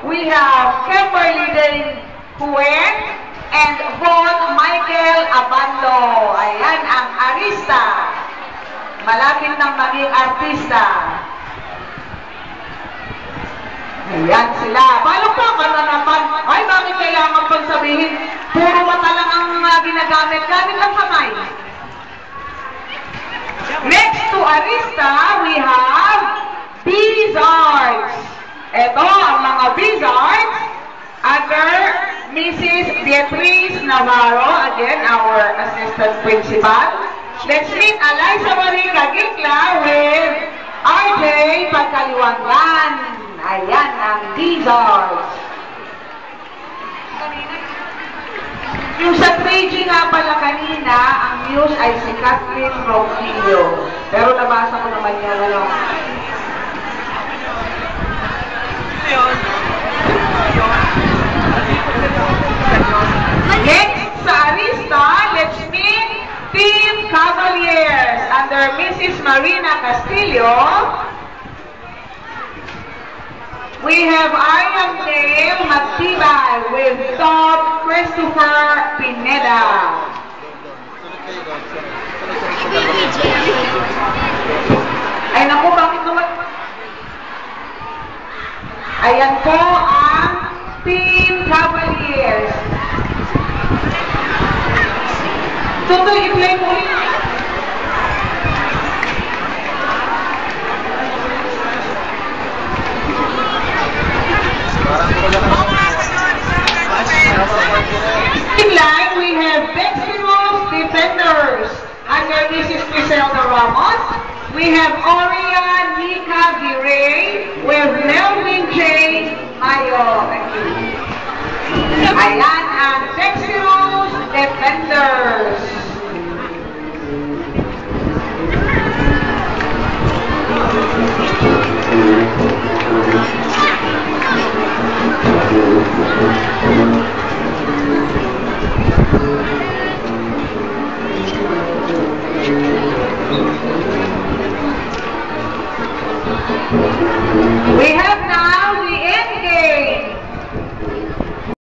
we have Kimberly Dane Huen and Von Michael Abando. Ayan ang arista. Malapit nang maging artista. Ayan sila. Palakpakan na naman. Ay, bakit kailangan pang sabihin? Puro mata lang ang ginagamit. Gamit lang kamay. Next to arista, we have Bizards. Ito ang mga Bizards under Mrs. Beatriz Navarro, again, our assistant principal. Let's meet Eliza Marie Cagicla with RJ Pagkaliwangan. Ayan ang Bizards. Yung sa 3G nga pala kanina, ang news ay si Kathleen Ronquillo. Pero nabasa ko naman yan, ano. Next sa arista, let's meet Team Cavaliers under Mrs. Marina Castillo. We have Ariam Dale Matibay with Top Christopher Pineda. Ay naku, bakit naman? Ayan po ang Team Cavaliers. Tutoy, i-play mo rin. In line, we have Dexterous Defenders under Mrs. Griselda Ramos. We have Orion Nika Viray with Melvin J. Mayo. Ayan ang Dexterous Defenders. We have